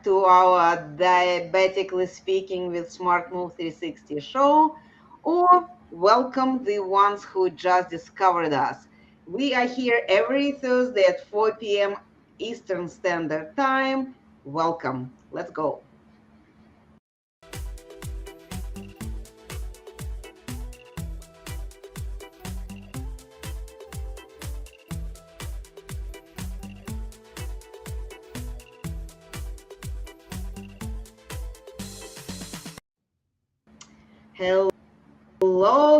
to our Diabetically Speaking with Smart Move 360 show, or welcome the ones who just discovered us. We are here every Thursday at 4 p.m. Eastern Standard Time. Welcome. Let's go.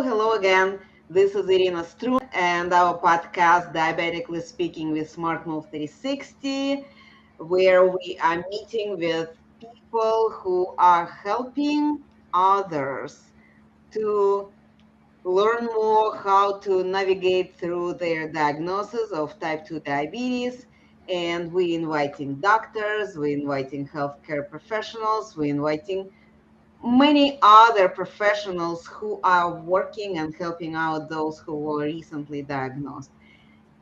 Hello again. This is Irina Strun and our podcast Diabetically Speaking with Smart Move 360, where we are meeting with people who are helping others to learn more how to navigate through their diagnosis of type 2 diabetes. And we're inviting doctors, we're inviting healthcare professionals, we're inviting many other professionals who are working and helping out those who were recently diagnosed.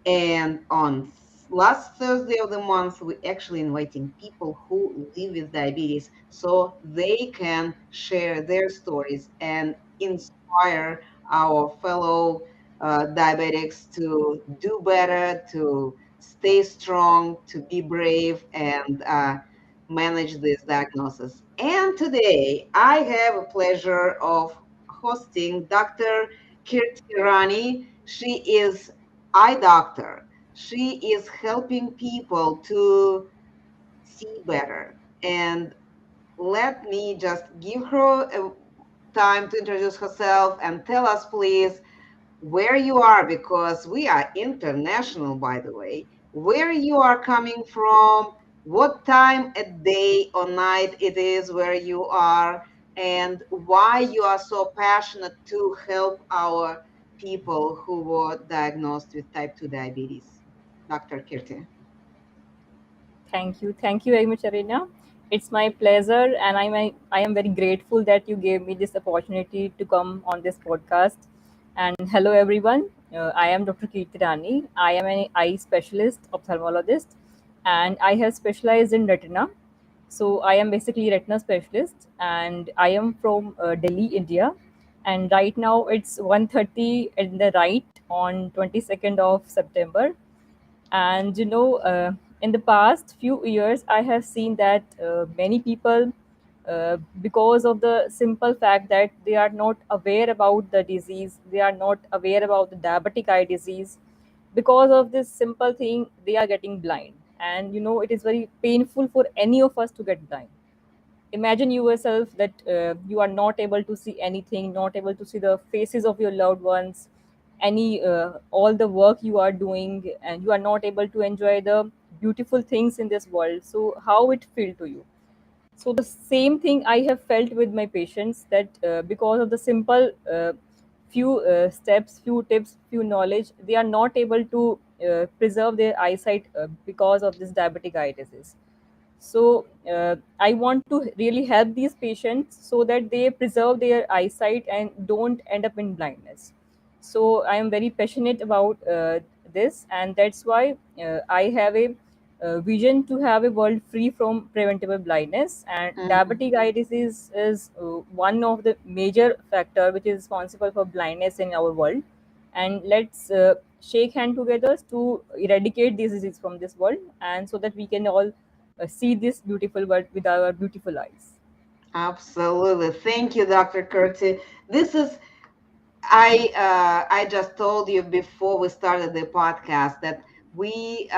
And on last Thursday of the month, we actually inviting people who live with diabetes so they can share their stories and inspire our fellow diabetics to do better, to stay strong, to be brave, and manage this diagnosis. And today, I have a pleasure of hosting Dr. Kirti Rani. She is eye doctor. She is helping people to see better. And let me just give her a time to introduce herself and tell us, please, where you are, because we are international, by the way, where you are coming from, what time a day or night it is where you are, and why you are so passionate to help our people who were diagnosed with type 2 diabetes. Dr. Kirti. Thank you. Thank you very much, Arena. It's my pleasure, and I am very grateful that you gave me this opportunity to come on this podcast. And hello, everyone. I am Dr. Kirti Rani. I am an eye specialist, ophthalmologist, and I have specialized in retina. So I am basically a retina specialist, and I am from Delhi, India. And right now it's 1:30 in the night on 22nd of September. And in the past few years I have seen that many people, because of the simple fact that they are not aware about the disease, they are not aware about the diabetic eye disease. Because of this simple thing, they are getting blind. And it is very painful for any of us to get blind. Imagine yourself that you are not able to see anything, not able to see the faces of your loved ones, any all the work you are doing, and you are not able to enjoy the beautiful things in this world. So how it feel to you? So the same thing I have felt with my patients, that because of the simple few steps, few tips, few knowledge, they are not able to preserve their eyesight because of this diabetic eye disease. So I want to really help these patients so that they preserve their eyesight and don't end up in blindness. So I am very passionate about this, and that's why I have a vision to have a world free from preventable blindness. And Mhm. diabetic eye disease is one of the major factor which is responsible for blindness in our world. And let's shake hand together to eradicate this disease from this world, and so that we can all see this beautiful world with our beautiful eyes. Absolutely. Thank you, Dr. Kirti. This is I just told you before we started the podcast that we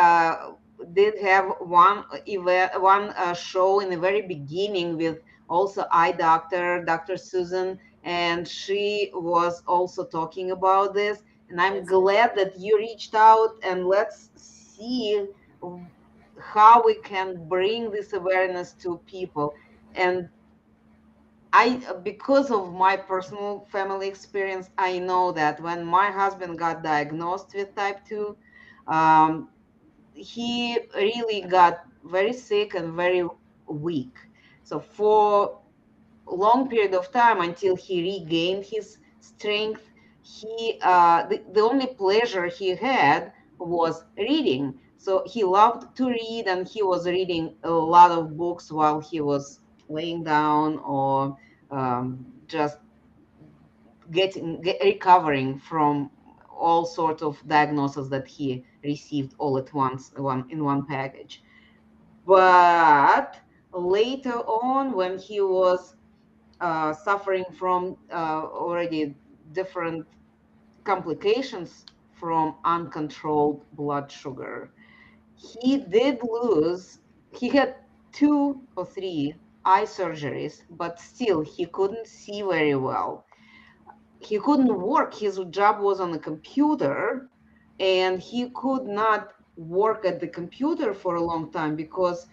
did have one event, one show in the very beginning with also eye doctor, Dr. Susan, and she was also talking about this. And I'm Yes, yes. glad that you reached out, and let's see how we can bring this awareness to people. And because of my personal family experience, I know that when my husband got diagnosed with type 2, um, he really got very sick and very weak. So for a long period of time until he regained his strength, the only pleasure he had was reading. So he loved to read, and he was reading a lot of books while he was laying down or just recovering from all sorts of diagnoses that he received all at once, one in one package. But later on, when he was suffering from already different complications from uncontrolled blood sugar, he did lose, he had 2 or 3 eye surgeries, but still he couldn't see very well. He couldn't work. His job was on a computer, and he could not work at the computer for a long time because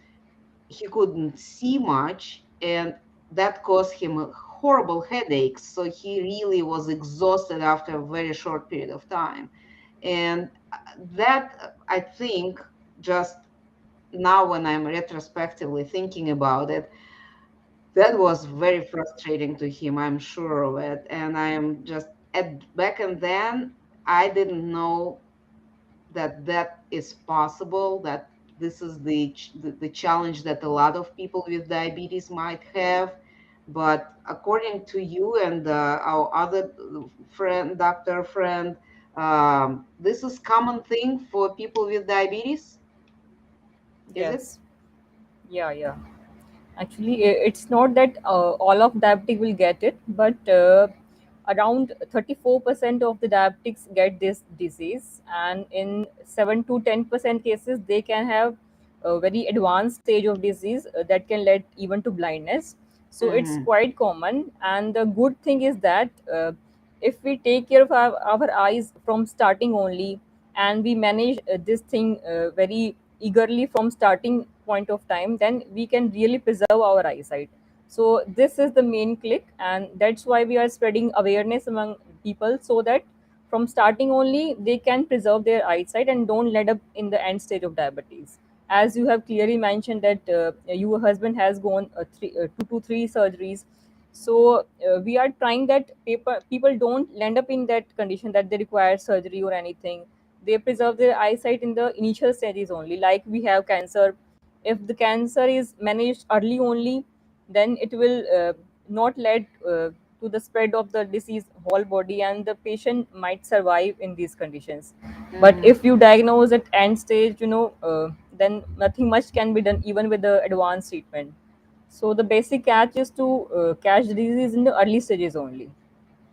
he couldn't see much, and that caused him a horrible headaches. So he really was exhausted after a very short period of time. And that, I think, just now when I'm retrospectively thinking about it, that was very frustrating to him. I'm sure of it. And I am just at back and then I didn't know that that is possible, that this is the challenge that a lot of people with diabetes might have. But according to you and our other friend, doctor friend, this is common thing for people with diabetes, is it? Yes. Yeah, yeah. Actually, it's not that all of diabetic will get it, but around 34% of the diabetics get this disease, and in 7 to 10% cases, they can have a very advanced stage of disease that can lead even to blindness. So it's Mm-hmm. quite common, and the good thing is that if we take care of our eyes from starting only, and we manage this thing very eagerly from starting point of time, then we can really preserve our eyesight. So this is the main click, and that's why we are spreading awareness among people, so that from starting only they can preserve their eyesight and don't end up in the end stage of diabetes. As you have clearly mentioned that your husband has gone 2 to 3 surgeries. So we are trying that people don't end up in that condition that they require surgery or anything. They preserve their eyesight in the initial stages only. Like we have cancer, if the cancer is managed early only, then it will not lead to the spread of the disease whole body, and the patient might survive in these conditions. But Mm-hmm. if you diagnose at end stage, then nothing much can be done even with the advanced treatment. So the basic catch is to catch the disease in the early stages only.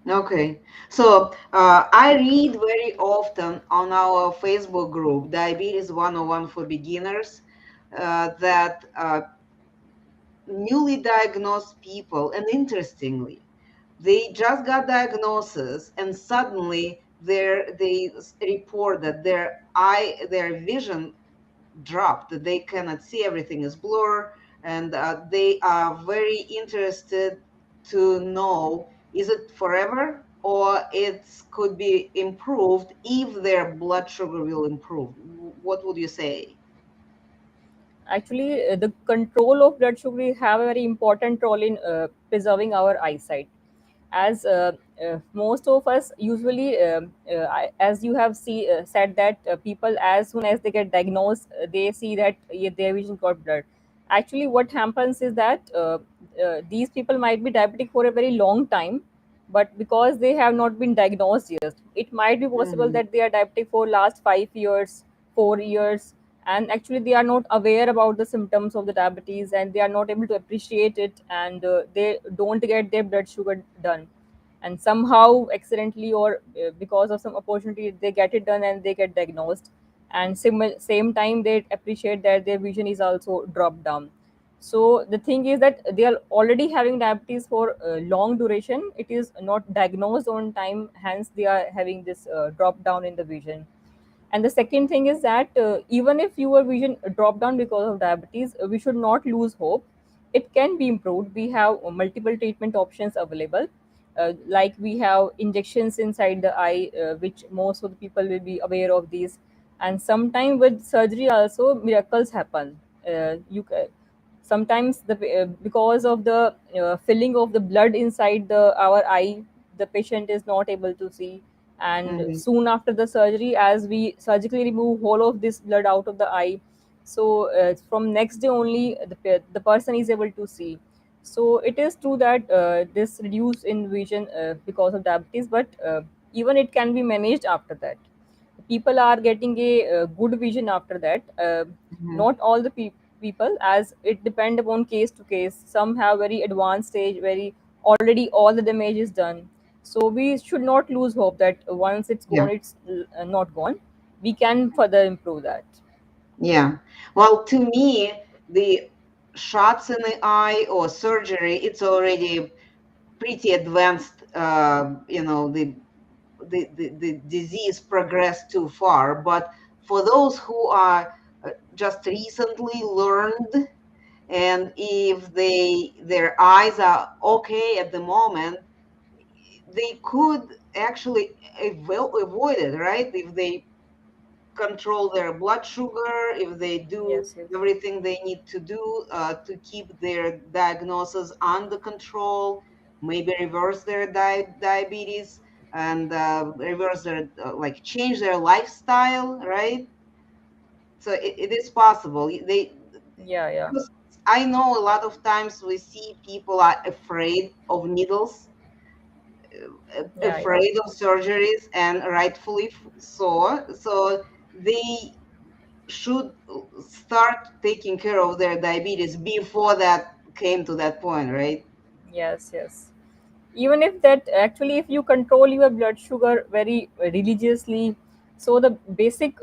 Okay. So I read very often on our Facebook group, Diabetes 101 for Beginners, that newly diagnosed people, and interestingly, they just got diagnosis and suddenly they report that their vision dropped, that they cannot see, everything is blur, and they are very interested to know, is it forever or it could be improved if their blood sugar will improve? What would you say? Actually, the control of blood sugar have a very important role in preserving our eyesight. As most of us usually, as you have said that people, as soon as they get diagnosed, they see that yeah, their vision got blurred. Actually, what happens is that these people might be diabetic for a very long time, but because they have not been diagnosed yet, it might be possible Mhm. that they are diabetic for last 5 years, 4 years, and actually they are not aware about the symptoms of the diabetes, and they are not able to appreciate it, and they don't get their blood sugar done, and somehow accidentally or because of some opportunity they get it done and they get diagnosed, and same time they appreciate that their vision is also dropped down. So the thing is that they are already having diabetes for a long duration, it is not diagnosed on time, hence they are having this drop down in the vision. And the second thing is that even if your vision drop down because of diabetes, we should not lose hope. It can be improved. We have multiple treatment options available. Like we have injections inside the eye, which most of the people will be aware of these. And sometimes with surgery also miracles happen. Sometimes because of the filling of the blood inside the our eye, the patient is not able to see, and Mm-hmm. soon after the surgery, as we surgically remove whole of this blood out of the eye, so from next day only the person is able to see. So it is true that this reduce in vision because of diabetes, but even it can be managed after that. People are getting a good vision after that. Mm-hmm. Not all the people, as it depend upon case to case. Some have very advanced stage, very already all the damage is done. So we should not lose hope that once it's Yeah. gone, it's not gone. We can further improve that. Yeah. Well, to me, the shots in the eye or surgery, it's already pretty advanced. The disease progressed too far. But for those who are just recently learned, and if their eyes are okay at the moment, they could actually avoid it, right? If they control their blood sugar, if they do Yes, yes. everything they need to do to keep their diagnosis under control, maybe reverse their diabetes and reverse their, like change their lifestyle, right? So it is possible. Yeah, yeah. Because I know a lot of times we see people are afraid of needles, Yeah, yeah. afraid of surgeries, and rightfully so. So they should start taking care of their diabetes before that came to that point, right? Yes, yes. Even if that actually, if you control your blood sugar very religiously, so the basic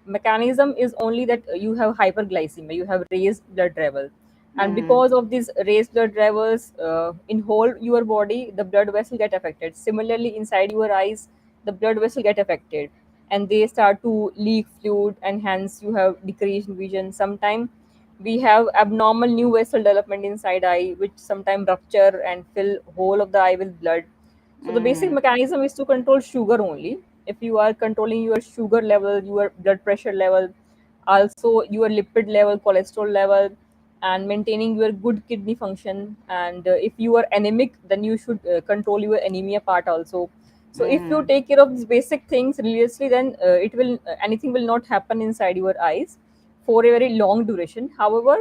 mechanism is only that you have hyperglycemia, you have raised blood level, and Mm-hmm. because of these raised blood levels in whole your body, the blood vessel get affected. Similarly, inside your eyes, the blood vessel get affected, and they start to leak fluid, and hence you have decreased vision. Sometimes we have abnormal new vessel development inside eye, which sometimes rupture and fill whole of the eye with blood. So the basic Mm-hmm. mechanism is to control sugar only. If you are controlling your sugar level, your blood pressure level, also your lipid level, cholesterol level, and maintaining your good kidney function. And if you are anemic, then you should control your anemia part also. So if you Mm-hmm. take care of these basic things religiously, then it will anything will not happen inside your eyes for a very long duration. However,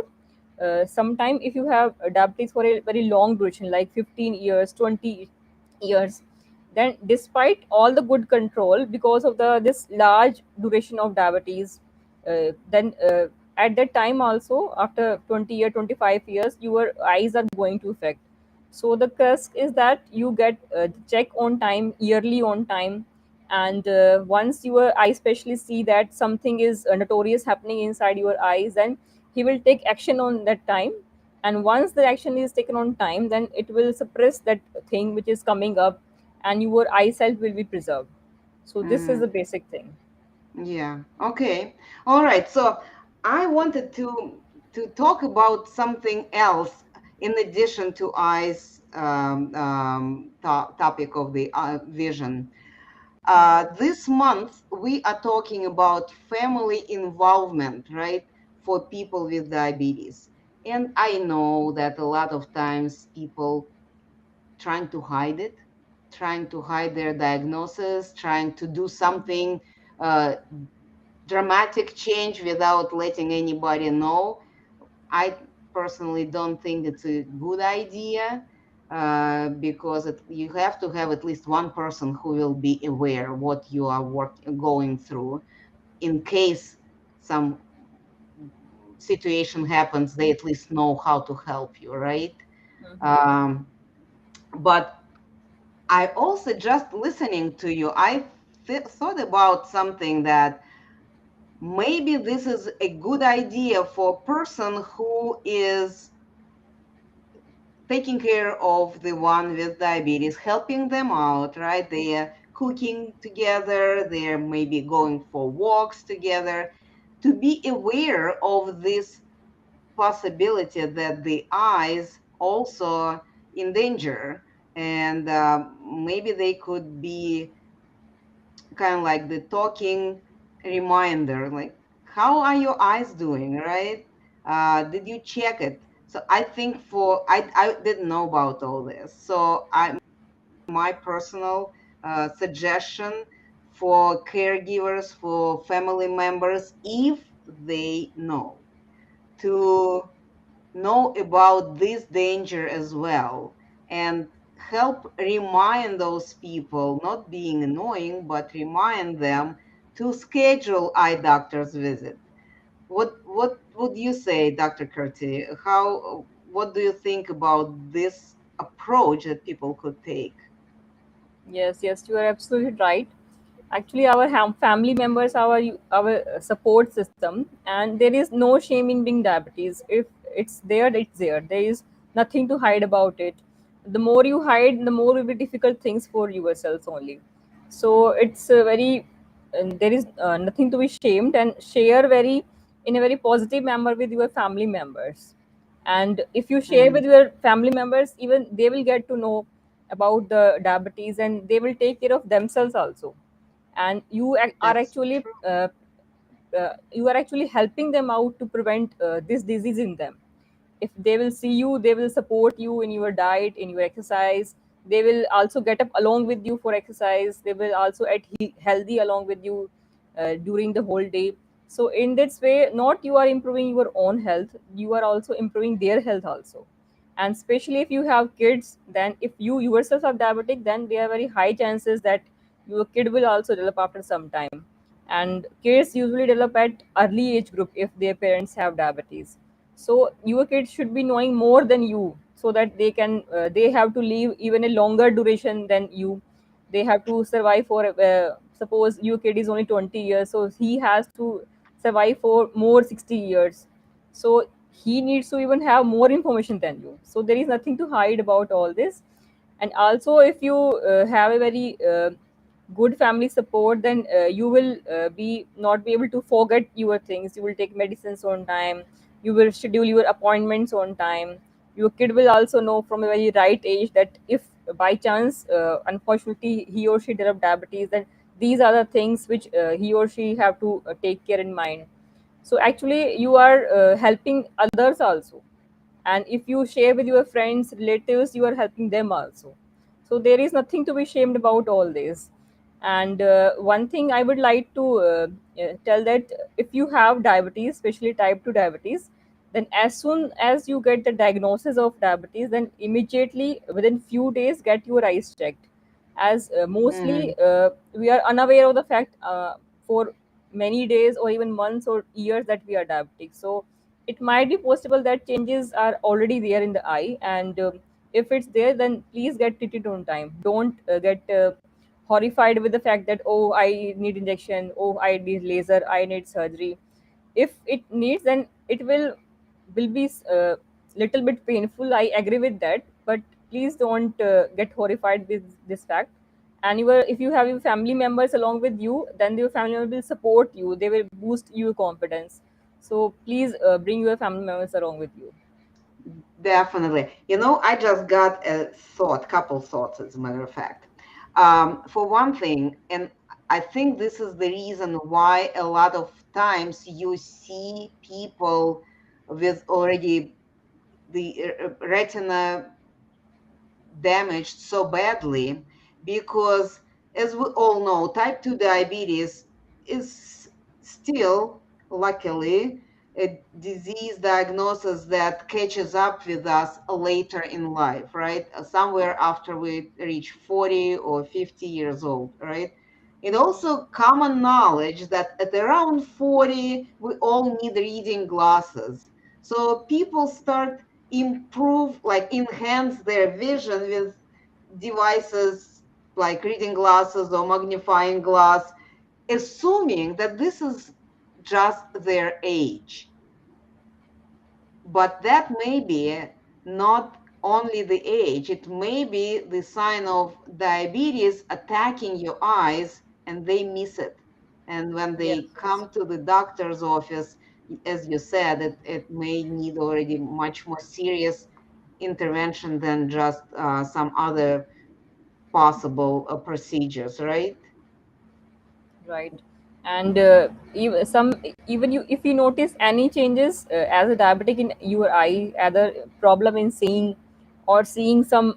sometime if you have diabetes for a very long duration, like 15 years, 20 years, then despite all the good control, because of the this large duration of diabetes, then at that time also, after 20 year 25 years, your eyes are going to affect. So the crux is that you get check on time, yearly on time, and once your eye specialist see that something is notorious happening inside your eyes, then he will take action on that time. And once the action is taken on time, then it will suppress that thing which is coming up, and your eyesight will be preserved. So this is Mm-hmm. the basic thing. Yeah. Okay. All right. So I wanted to talk about something else in addition to eyes, topic of the vision. This month, we are talking about family involvement, right, for people with diabetes. And I know that a lot of times people trying to hide it, trying to hide their diagnosis, trying to do something, uh, dramatic change without letting anybody know. I personally don't think it's a good idea because you have to have at least one person who will be aware what you are going through in case some situation happens. They at least know how to help you, right? Hmm. um, but I also, just listening to you, I thought about something that maybe this is a good idea for a person who is taking care of the one with diabetes, helping them out, right? They are cooking together, they're maybe going for walks together, to be aware of this possibility that the eyes also in danger. And maybe they could be kind of like the talking reminder, like, how are your eyes doing, right? Did you check it? So I think I didn't know about all this. So my personal suggestion, for caregivers, for family members, if they know, to know about this danger as well, and help remind those people, not being annoying, but remind them to schedule eye doctor's visit. What would you say, Dr. Kirti? What do you think about this approach that people could take? Yes, yes, you are absolutely right. Actually, our family members are our support system, and there is no shame in being diabetes. If it's there, it's there. There is nothing to hide about it. The more you hide, the more will be difficult things for yourselves only. So it's very there is nothing to be shamed, and share very in a very positive manner with your family members. And if you share Mm, with your family members, even they will get to know about the diabetes, and they will take care of themselves also. And are that's actually true. you are actually helping them out to prevent this disease in them. If they will see you, they will support you in your diet, in your exercise. They will also get up along with you for exercise. They will also eat healthy along with you during the whole day. So in this way, not you are improving your own health, you are also improving their health also. And especially if you have kids, then if you yourself are diabetic, then there are very high chances that your kid will also develop after some time. And kids usually develop at early age group if their parents have diabetes. So your kids should be knowing more than you, so that they have to live even a longer duration than you. They have to survive for suppose your kid is only 20 years, so he has to survive for more 60 years. So he needs to even have more information than you. So there is nothing to hide about all this. And also, if you have a very good family support, then you will be not be able to forget your things. You will take medicines on time, you will schedule your appointments on time. Your kid will also know from a very right age that if by chance unfortunately he or she develop diabetes, then these are the things which he or she have to take care in mind. So actually you are helping others also. And if you share with your friends, relatives, you are helping them also. So there is nothing to be shamed about all this. And one thing I would like to tell, that if you have diabetes, especially type 2 diabetes, then as soon as you get the diagnosis of diabetes, then immediately within few days get your eyes checked. As Mm, mostly we are unaware of the fact for many days or even months or years that we are diabetic. So it might be possible that changes are already there in the eye. And if it's there, then please get treated on time. Don't get horrified with the fact that, oh, I need injection, oh, I need laser, I need surgery. If it needs, then it will be little bit painful, I agree with that. But please don't get horrified with this fact. And if you have your family members along with you, then your family member will support you, they will boost your confidence. So please bring your family members along with you. definitely. I just got a thought, couple thoughts, as a matter of fact. For one thing, and I think this is the reason why a lot of times you see people with already the retina damaged so badly, because, as we all know, type 2 diabetes is still, luckily, a disease diagnosis that catches up with us later in life, right? Somewhere after we reach 40 or 50 years old, right? It also common knowledge that at around 40 we all need reading glasses. So people start improve, like enhance their vision with devices like reading glasses or magnifying glass, assuming that this is just their age. But that may be not only the age, it may be the sign of diabetes attacking your eyes and they miss it. And when Yes, they yes. come to the doctor's office, as you said, it may need already much more serious intervention than just some other possible procedures, right? Right. And even you, if you notice any changes as a diabetic in your eye, either problem in seeing or seeing some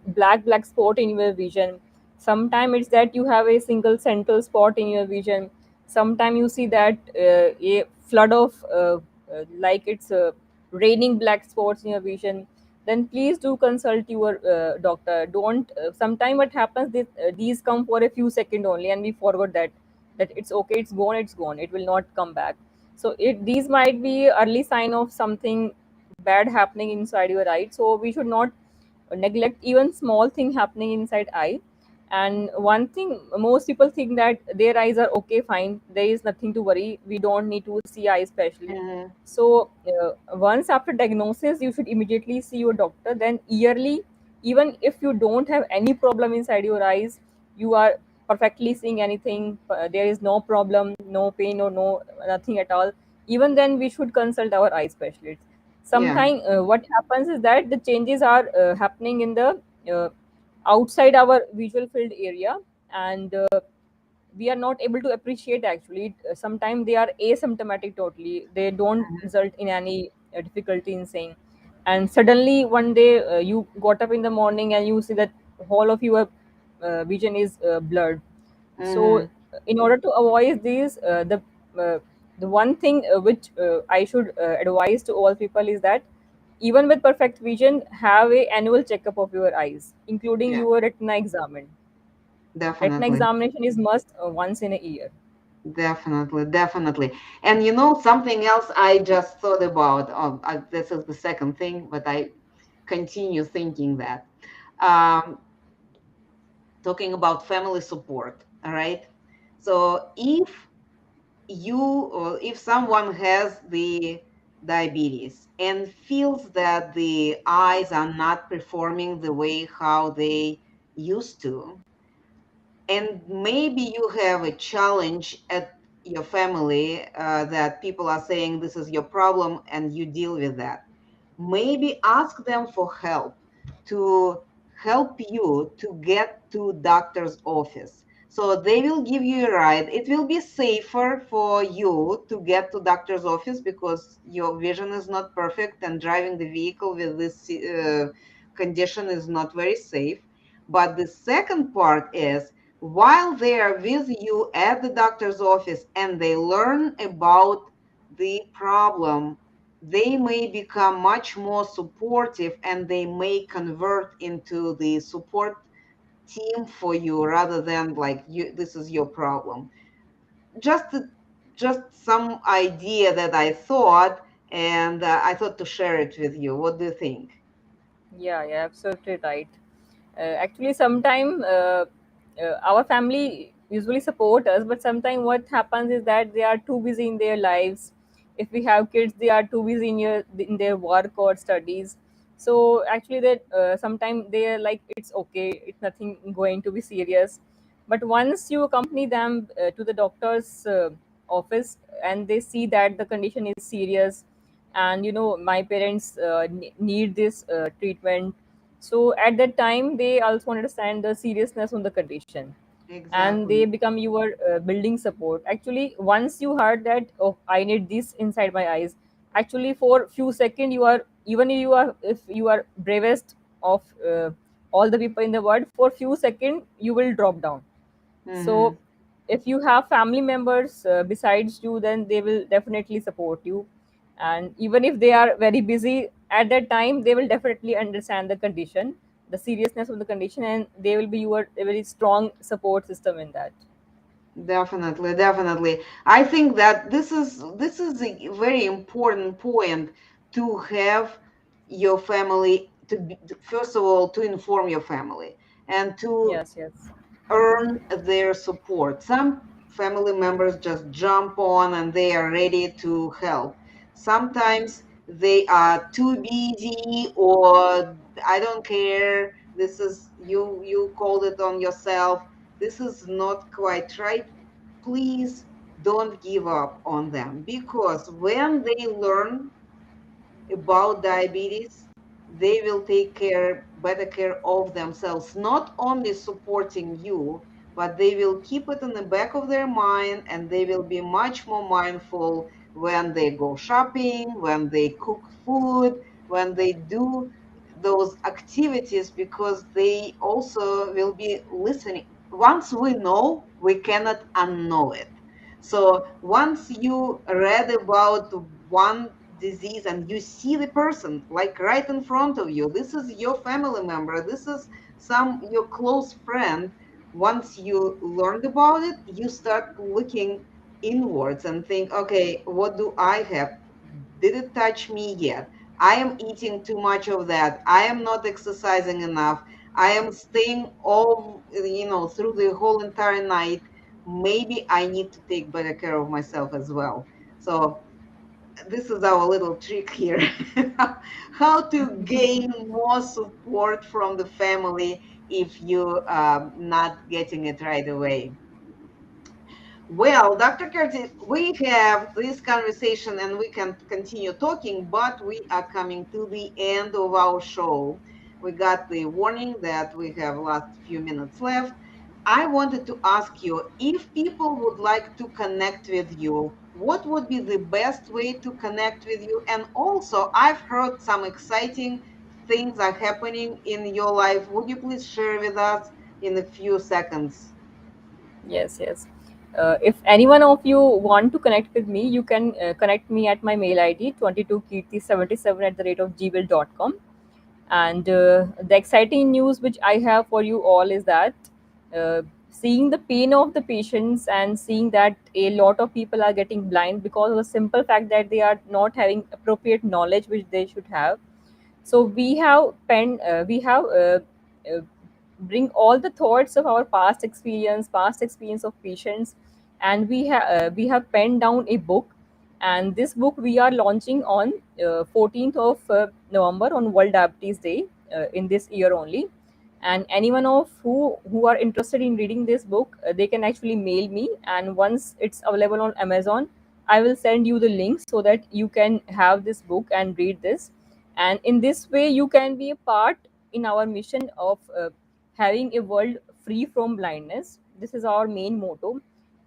black spot in your vision, Sometimes it's that you have a single central spot in your vision. Sometimes you see that a flood of like it's raining black spots in your vision. Then please do consult your doctor. Don't Sometimes what happens, these come for a few seconds only and we forgot that it's okay, it's gone, it will not come back. So these might be early sign of something bad happening inside your eye, so we should not neglect even small thing happening inside eye. And one thing, most people think that their eyes are okay, fine, there is nothing to worry, we don't need to see eye specialist. Mm-hmm. So once after diagnosis you should immediately see your doctor. Then yearly, even if you don't have any problem inside your eyes, you are perfectly seeing anything, there is no problem, no pain or no nothing at all, even then we should consult our eye specialist. Yeah. Sometimes what happens is that the changes are happening in the uh, outside our visual field area, and we are not able to appreciate actually. Sometimes they are asymptomatic totally, they don't result in any difficulty in seeing, and suddenly one day you got up in the morning and you see that whole of your vision is blurred. So Mm-hmm. in order to avoid these, uh, the one thing which I should advise to all people is that even with perfect vision, have a annual checkup of your eyes, including Yeah, your retina examination. Retina definitely. examination is must once in a year. Definitely, definitely. And something else I just thought about. This is the second thing, but I continue thinking that. Um, Talking about family support, all right? So if someone has the diabetes and feels that the eyes are not performing the way how they used to, and maybe you have a challenge at your family that people are saying this is your problem and you deal with that, maybe ask them for help to help you to get to doctor's office, so they will give you a ride. It will be safer for you to get to doctor's office because your vision is not perfect and driving the vehicle with this condition is not very safe. But the second part is, while they are with you at the doctor's office and they learn about the problem, they may become much more supportive and they may convert into the support team for you rather than like you this is your problem. Just some idea that I thought, and I thought to share it with you. What do you think? Yeah, yeah, absolutely right. Actually, sometimes our family usually support us, but sometimes what happens is that they are too busy in their lives. If we have kids, they are too busy in their work or studies. So actually, that sometimes they are like, it's okay, it's nothing going to be serious. But once you accompany them to the doctor's office and they see that the condition is serious, and my parents need this treatment, so at that time they also understand the seriousness of the condition, and they Exactly. become your building support. Actually, once you heard that, oh, I need this inside my eyes, actually for few seconds you are, even if you are bravest of all the people in the world, for few seconds you will drop down. Hmm. So if you have family members besides you, then they will definitely support you, and even if they are very busy at that time, they will definitely understand the condition, the seriousness of the condition, and they will be your a very strong support system in that. Definitely, definitely. I think that this is a very important point to have your family first of all to inform your family and to Yes, yes. earn their support. Some family members just jump on and they are ready to help. Sometimes they are too busy or I don't care. This is you called it on yourself. This is not quite right. Please don't give up on them because when they learn about diabetes, they will take better care of themselves, not only supporting you, but they will keep it in the back of their mind and they will be much more mindful when they go shopping, when they cook food, when they do. those activities because they also will be listening. Once we know, we cannot unknow it. So once you read about one disease and you see the person like right in front of you, this is your family member, this is some your close friend. Once you learned about it, you start looking inwards and think, okay, what do I have? Did it touch me yet? I am eating too much of that. I am not exercising enough. I am staying all, through the whole entire night. Maybe I need to take better care of myself as well. So this is our little trick here. How to gain more support from the family if you not getting it right away. Well, Dr. Curtis, we have this conversation and we can continue talking, but we are coming to the end of our show. We got the warning that we have last few minutes left. I wanted to ask you if people would like to connect with you, what would be the best way to connect with you? And also, I've heard some exciting things are happening in your life. Would you please share with us in a few seconds? Yes, yes. If any one of you want to connect with me, you can connect me at my mail ID 22kirti77 at the rate of gmail.com. And the exciting news which I have for you all is that seeing the pain of the patients and seeing that a lot of people are getting blind because of the simple fact that they are not having appropriate knowledge which they should have. So we have uh, bring all the thoughts of our past experience of patients, and we have penned down a book, and this book we are launching on 14th of November on World Diabetes Day in this year only. And anyone of who are interested in reading this book, they can actually mail me, and once it's available on Amazon, I will send you the link so that you can have this book and read this. And in this way you can be a part in our mission of having a world free from blindness. This is our main motto.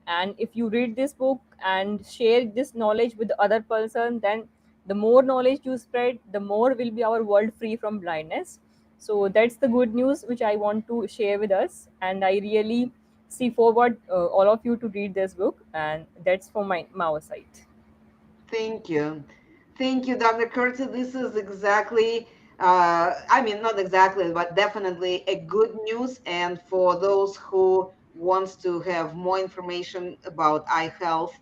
And if you read this book and share this knowledge with the other person, then the more knowledge you spread, the more will be our world free from blindness. So that's the good news which I want to share with us, and I really see forward all of you to read this book, and that's from my side. Thank you. Thank you, Dr. Curtis. This is exactly, I mean, not exactly, but definitely a good news. And for those who wants to have more information about eye health,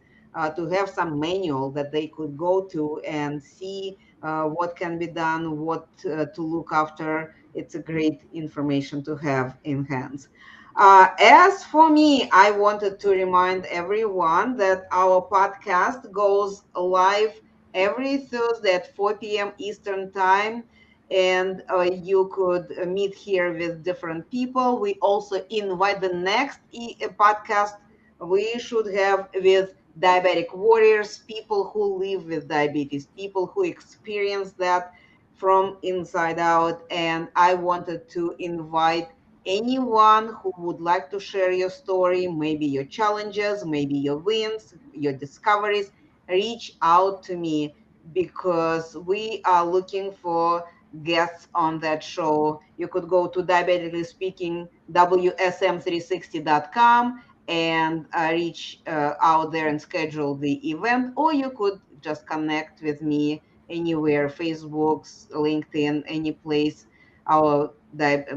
to have some manual that they could go to and see what can be done, what to look after. It's a great information to have in hands. As for me, I wanted to remind everyone that our podcast goes live every Thursday at 4 p.m. Eastern Time. And you could meet here with different people. We also invite the next podcast we should have with diabetic warriors, people who live with diabetes, people who experience that from inside out. And I wanted to invite anyone who would like to share your story, maybe your challenges, maybe your wins, your discoveries, reach out to me because we are looking for guests on that show. You could go to diabetically speaking WSM360.com and reach out there and schedule the event, or you could just connect with me anywhere, Facebook, LinkedIn, any place. Our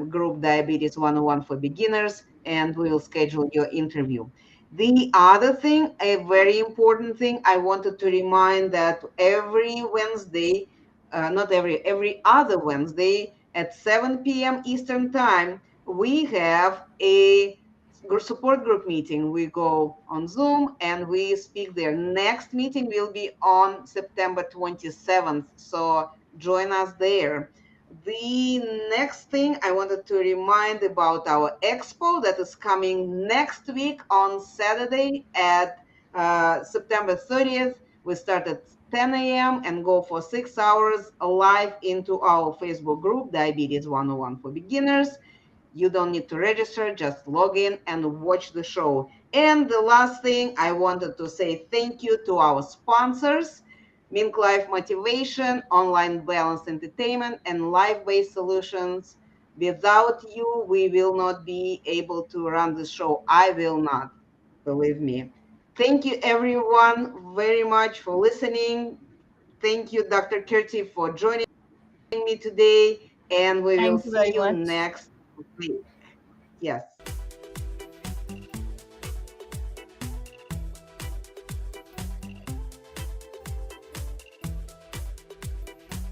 group Diabetes 101 for Beginners, and we will schedule your interview. The other thing, a very important thing, I wanted to remind that every Wednesday, not every other Wednesday at 7 p.m. Eastern Time, we have a support group meeting. We go on Zoom and we speak there. Next meeting will be on September 27th. So join us there. The next thing I wanted to remind about our expo that is coming next week on Saturday at September 30th. We start at 10 a.m. and go for 6 hours live into our Facebook group, Diabetes 101 for Beginners. You don't need to register, just log in and watch the show. And the last thing I wanted to say thank you to our sponsors. Mink Life motivation, online balanced entertainment, and life based solutions. Without you, we will not be able to run the show. I will not, believe me. Thank you, everyone, very much for listening. Thank you, Dr. Kirti, for joining me today. And we will Thank you see very you much. next week. Yes.